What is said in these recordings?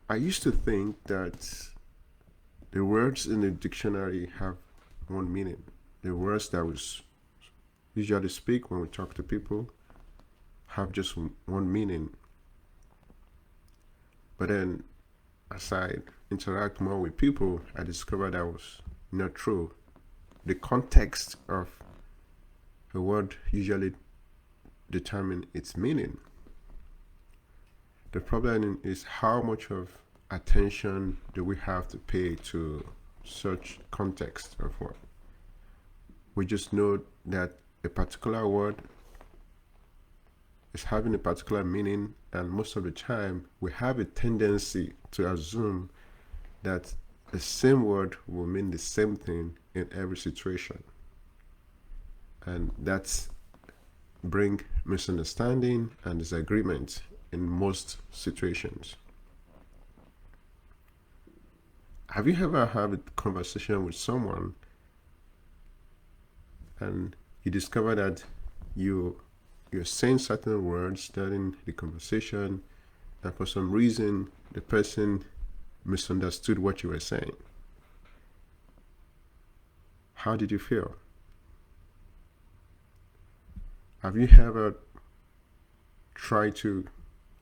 I used to think that the words in the dictionary have one meaning. The words that we usually speak when we talk to people have just one meaning. But then, as I interact more with people, I discovered that was not true. The context of a word usually determine its meaning. The problem is how much of attention do we have to pay to such context of what? We just know that a particular word is having a particular meaning, and most of the time we have a tendency to assume that the same word will mean the same thing in every situation. And that's bring misunderstanding and disagreement in most situations. Have you ever had a conversation with someone and you discover that you're saying certain words during the conversation, and for some reason the person misunderstood what you were saying? How did you feel? Have you ever tried to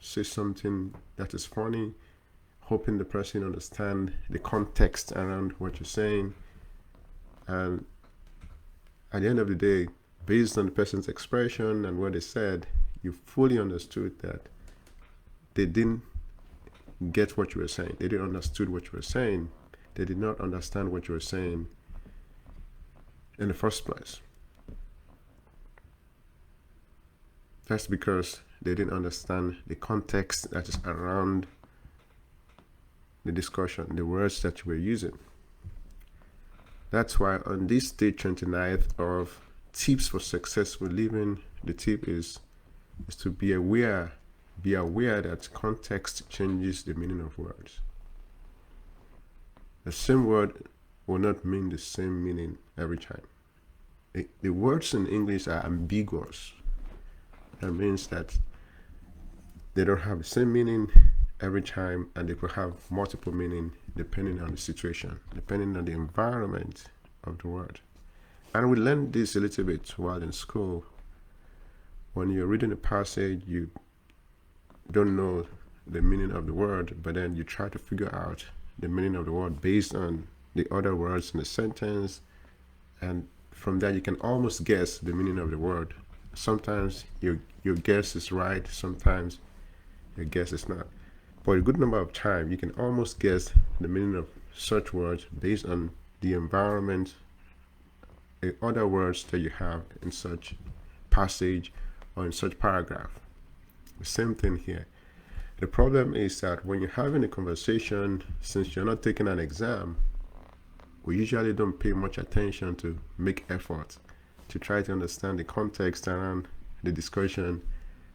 say something that is funny, hoping the person understand the context around what you're saying, and at the end of the day, based on the person's expression and what they said, you fully understood that they didn't get what you were saying. They didn't understood what you were saying. They did not understand what you were saying in the first place. That's because they didn't understand the context that is around the discussion, the words that you were using. That's why on this day 29th of tips for successful living, the tip is to be aware that context changes the meaning of words. The same word will not mean the same meaning every time. The words in English are ambiguous. That means that they don't have the same meaning every time, and they could have multiple meaning depending on the situation, depending on the environment of the word. And we learned this a little bit while in school. When you're reading a passage, you don't know the meaning of the word, but then you try to figure out the meaning of the word based on the other words in the sentence, and from that you can almost guess the meaning of the word. Sometimes your guess is right, sometimes your guess is not. For a good number of times, you can almost guess the meaning of such words based on the environment, the other words that you have in such passage or in such paragraph. The same thing here. The problem is that when you're having a conversation, since you're not taking an exam, we usually don't pay much attention to make effort to try to understand the context around the discussion,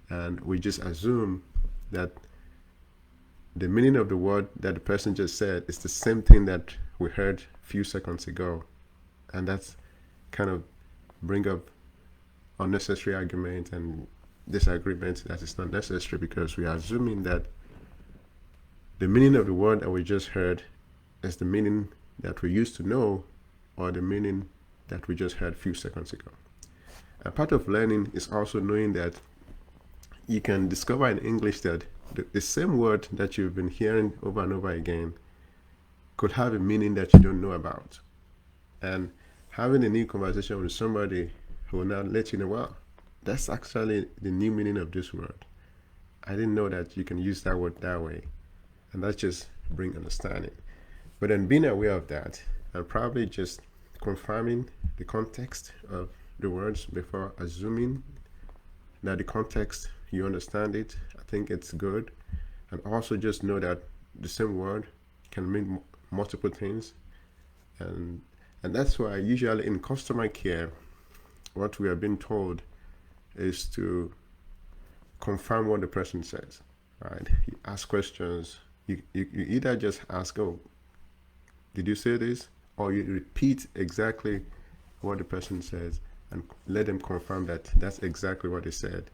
and we just assume that the meaning of the word that the person just said is the same thing that we heard a few seconds ago, and that's kind of bring up unnecessary argument and disagreement that is not necessary, because we are assuming that the meaning of the word that we just heard is the meaning that we used to know, or the meaning that we just heard a few seconds ago. A part of learning is also knowing that you can discover in English that the same word that you've been hearing over and over again could have a meaning that you don't know about. And having a new conversation with somebody who will now let you know, well, that's actually the new meaning of this word. I didn't know that you can use that word that way. And that just bring understanding. But then being aware of that and probably just confirming the context of the words before assuming that the context, you understand it, I think it's good. And also just know that the same word can mean multiple things. And that's why usually in customer care, what we are being told is to confirm what the person says, right? You ask questions. You either just ask, oh, did you say this? Or you repeat exactly what the person says and let them confirm that that's exactly what they said.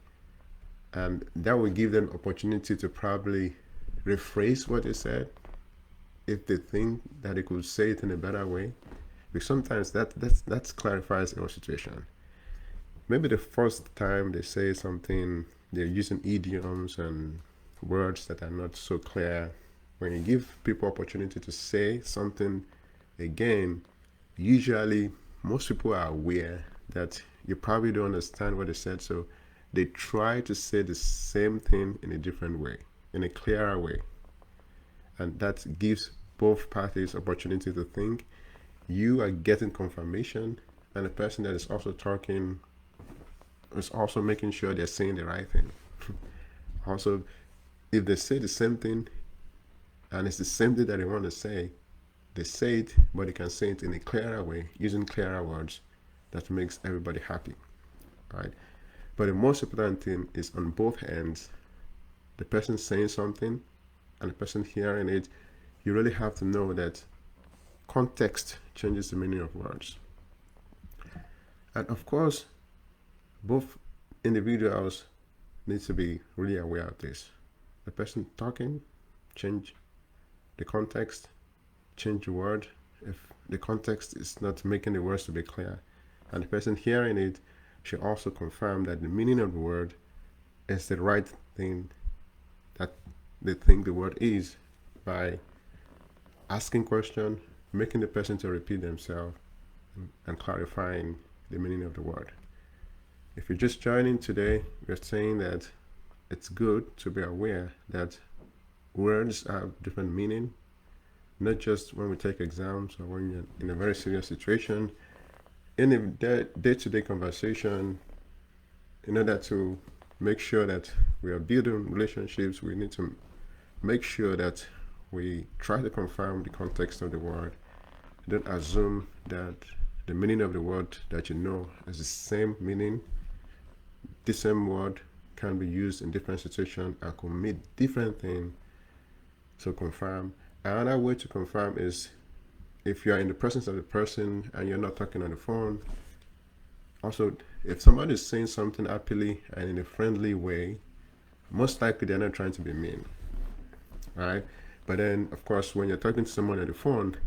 And that will give them opportunity to probably rephrase what they said if they think that they could say it in a better way. Because sometimes that clarifies our situation. Maybe the first time they say something, they're using idioms and words that are not so clear. When you give people opportunity to say something again, usually most people are aware that you probably don't understand what they said, so they try to say the same thing in a different way, in a clearer way. And that gives both parties opportunity to think. You are getting confirmation, and the person that is also talking is also making sure they're saying the right thing. Also, if they say the same thing and it's the same thing that they want to say, they say it, but they can say it in a clearer way, using clearer words that makes everybody happy, right? But the most important thing is on both ends, the person saying something and the person hearing it, you really have to know that context changes the meaning of words. And of course, both individuals need to be really aware of this. The person talking, change the context, change the word if the context is not making the words to be clear. And the person hearing it should also confirm that the meaning of the word is the right thing that they think the word is by asking question, making the person to repeat themselves, and clarifying the meaning of the word. If you're just joining today, we're saying that it's good to be aware that words have different meaning, not just when we take exams or when you're in a very serious situation. In a day-to-day conversation, in order to make sure that we are building relationships, we need to make sure that we try to confirm the context of the word. Don't assume that the meaning of the word that you know is the same meaning. The same word can be used in different situations and could mean different things. So confirm. Another way to confirm is if you're in the presence of the person and you're not talking on the phone. Also, if somebody is saying something happily and in a friendly way, most likely they're not trying to be mean, right? But then, of course, when you're talking to someone on the phone,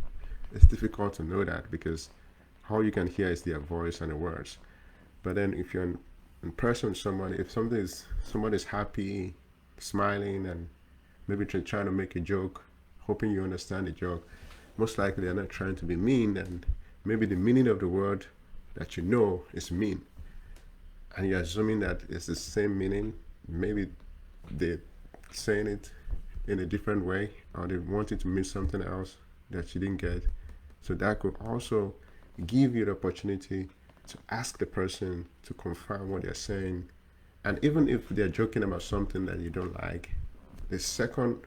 it's difficult to know that because all you can hear is their voice and the words. But then if you're in person with somebody, if somebody's happy, smiling, and maybe trying to make a joke, hoping you understand the joke, most likely they're not trying to be mean, and maybe the meaning of the word that you know is mean. And you're assuming that it's the same meaning. Maybe they're saying it in a different way, or they wanted to mean something else that you didn't get. So that could also give you the opportunity to ask the person to confirm what they're saying. And even if they're joking about something that you don't like, the second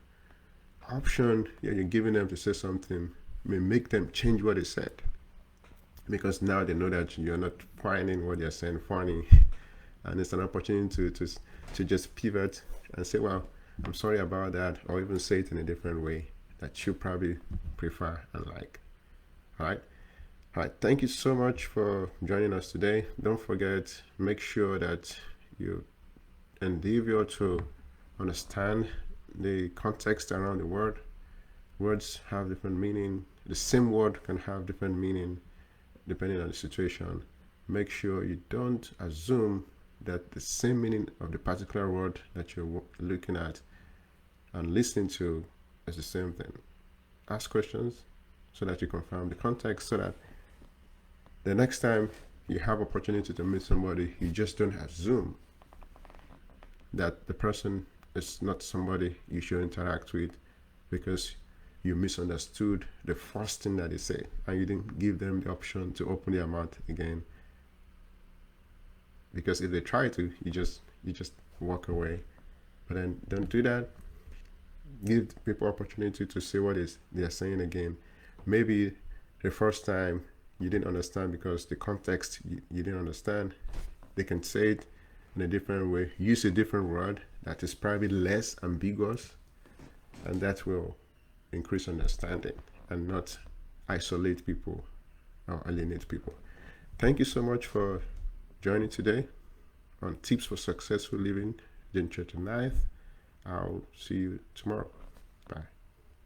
option you're giving them to say something may make them change what they said, because now they know that you're not finding what they're saying funny. And it's an opportunity to just pivot and say, well, I'm sorry about that, or even say it in a different way that you probably prefer and like. All right, thank you so much for joining us today. Don't forget, make sure that you endeavor to understand the context around the word. Words have different meaning. The same word can have different meaning depending on the situation. Make sure you don't assume that the same meaning of the particular word that you're looking at and listening to is the same thing. Ask questions so that you confirm the context, so that the next time you have opportunity to meet somebody, you just don't assume that the person is not somebody you should interact with because you misunderstood the first thing that they say and you didn't give them the option to open their mouth again. Because if they try to, you just walk away. But then don't do that. Give people opportunity to say what they're saying again. Maybe the first time you didn't understand because the context you didn't understand. They can say it in a different way. Use a different word that is probably less ambiguous, and that will increase understanding and not isolate people or alienate people. Thank you so much for joining today on Tips for Successful Living, June 29th. I'll see you tomorrow. Bye.